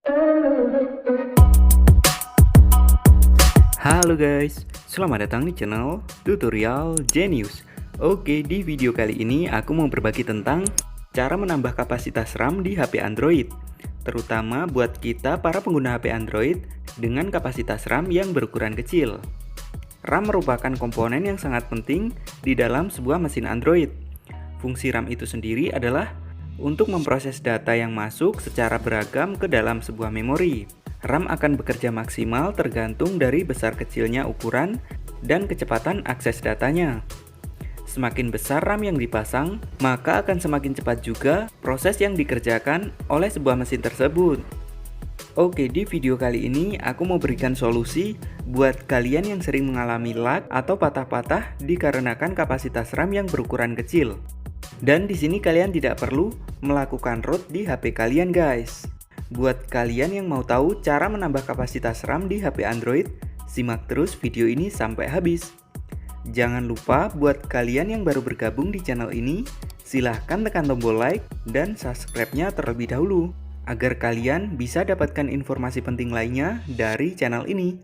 Halo guys, selamat datang di channel Tutorial Genius. Oke, di video kali ini aku mau berbagi tentang cara menambah kapasitas RAM di HP Android, terutama buat kita para pengguna HP Android dengan kapasitas RAM yang berukuran kecil. RAM merupakan komponen yang sangat penting di dalam sebuah mesin Android. Fungsi RAM itu sendiri adalah untuk memproses data yang masuk secara beragam ke dalam sebuah memori. RAM akan bekerja maksimal tergantung dari besar kecilnya ukuran dan kecepatan akses datanya. Semakin besar RAM yang dipasang, maka akan semakin cepat juga proses yang dikerjakan oleh sebuah mesin tersebut. Oke, di video kali ini aku mau berikan solusi buat kalian yang sering mengalami lag atau patah-patah dikarenakan kapasitas RAM yang berukuran kecil. Dan di sini kalian tidak perlu melakukan root di HP kalian, guys. Buat kalian yang mau tahu cara menambah kapasitas RAM di HP Android, simak terus video ini sampai habis. Jangan lupa buat kalian yang baru bergabung di channel ini, silahkan tekan tombol like dan subscribe-nya terlebih dahulu, agar kalian bisa dapatkan informasi penting lainnya dari channel ini,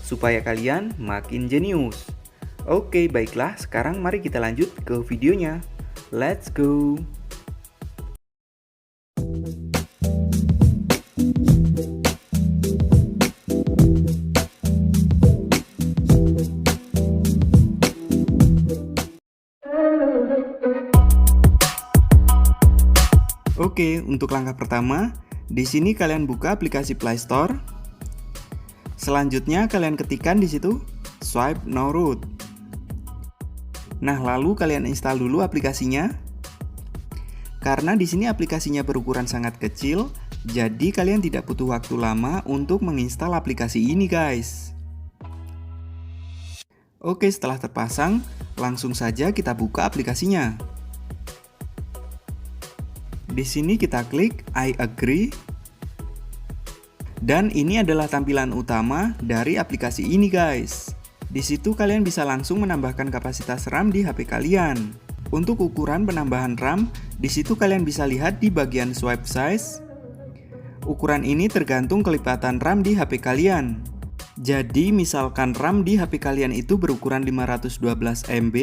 supaya kalian makin jenius. Oke, baiklah, sekarang mari kita lanjut ke videonya. Let's go! Oke, untuk langkah pertama, di sini kalian buka aplikasi Play Store. Selanjutnya kalian ketikkan di situ Swipe No Root. Nah, lalu kalian install dulu aplikasinya. Karena di sini aplikasinya berukuran sangat kecil, jadi kalian tidak butuh waktu lama untuk menginstal aplikasi ini, guys. Oke, setelah terpasang, langsung saja kita buka aplikasinya. Di sini kita klik I agree. Dan ini adalah tampilan utama dari aplikasi ini, guys. Di situ kalian bisa langsung menambahkan kapasitas RAM di HP kalian. Untuk ukuran penambahan RAM, di situ kalian bisa lihat di bagian swipe size. Ukuran ini tergantung kelipatan RAM di HP kalian. Jadi misalkan RAM di HP kalian itu berukuran 512 MB,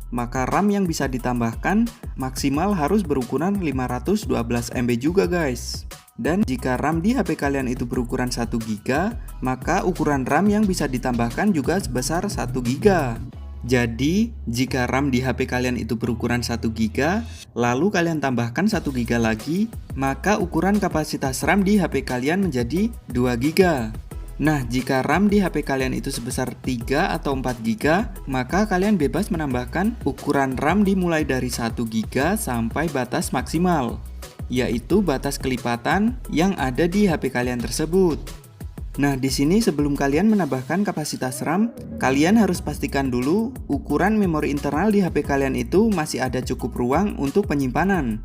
maka RAM yang bisa ditambahkan maksimal harus berukuran 512 MB juga, guys. Dan jika RAM di HP kalian itu berukuran 1 GB, maka ukuran RAM yang bisa ditambahkan juga sebesar 1 GB. Jadi, jika RAM di HP kalian itu berukuran 1 GB, lalu kalian tambahkan 1 GB lagi, maka ukuran kapasitas RAM di HP kalian menjadi 2 GB. Nah, jika RAM di HP kalian itu sebesar 3 atau 4 GB, maka kalian bebas menambahkan ukuran RAM dimulai dari 1 GB sampai batas maksimal, yaitu batas kelipatan yang ada di HP kalian tersebut. Nah, di sini sebelum kalian menambahkan kapasitas RAM, kalian harus pastikan dulu ukuran memori internal di HP kalian itu masih ada cukup ruang untuk penyimpanan.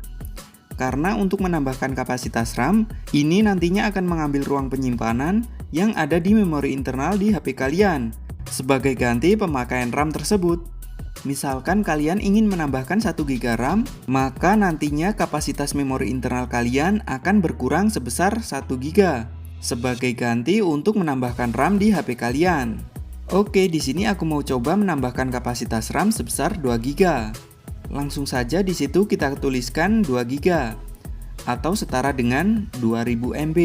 Karena untuk menambahkan kapasitas RAM, ini nantinya akan mengambil ruang penyimpanan yang ada di memori internal di HP kalian sebagai ganti pemakaian RAM tersebut. Misalkan kalian ingin menambahkan 1 GB RAM, maka nantinya kapasitas memori internal kalian akan berkurang sebesar 1 GB sebagai ganti untuk menambahkan RAM di HP kalian. Oke, di sini aku mau coba menambahkan kapasitas RAM sebesar 2 GB. Langsung saja di situ kita tuliskan 2 GB atau setara dengan 2000 MB.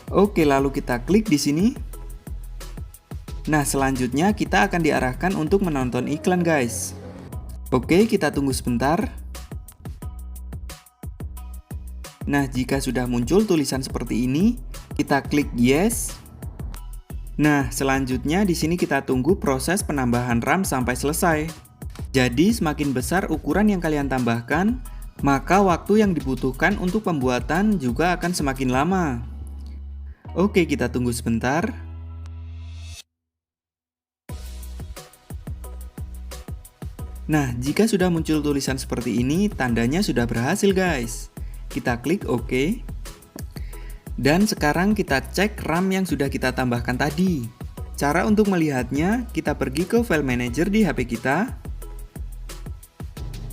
Oke, lalu kita klik di sini. Nah, selanjutnya kita akan diarahkan untuk menonton iklan, guys. Oke, kita tunggu sebentar. Nah, jika sudah muncul tulisan seperti ini, kita klik yes. Nah, selanjutnya di sini kita tunggu proses penambahan RAM sampai selesai. Jadi, semakin besar ukuran yang kalian tambahkan, maka waktu yang dibutuhkan untuk pembuatan juga akan semakin lama. Oke, kita tunggu sebentar. Nah, jika sudah muncul tulisan seperti ini, tandanya sudah berhasil, guys. Kita klik OK. Dan sekarang kita cek RAM yang sudah kita tambahkan tadi. Cara untuk melihatnya, kita pergi ke file manager di HP kita.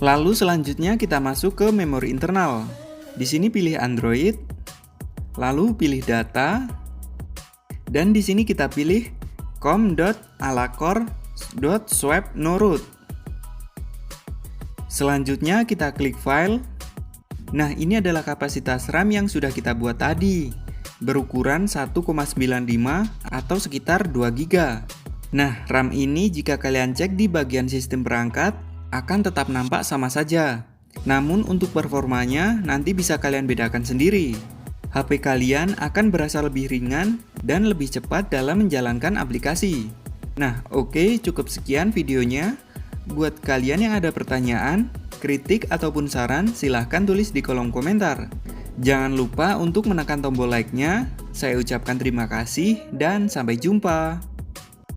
Lalu selanjutnya kita masuk ke memori internal. Di sini pilih Android, lalu pilih data, dan di sini kita pilih com.alacore.swap.no-root. Selanjutnya kita klik file. Nah, ini adalah kapasitas RAM yang sudah kita buat tadi, berukuran 1,95 atau sekitar 2 GB. Nah, RAM ini jika kalian cek di bagian sistem perangkat, akan tetap nampak sama saja. Namun untuk performanya, nanti bisa kalian bedakan sendiri. HP kalian akan berasa lebih ringan dan lebih cepat dalam menjalankan aplikasi. Nah, oke, cukup sekian videonya. Buat kalian yang ada pertanyaan, kritik ataupun saran, silahkan tulis di kolom komentar. Jangan lupa untuk menekan tombol like-nya. Saya ucapkan terima kasih dan sampai jumpa.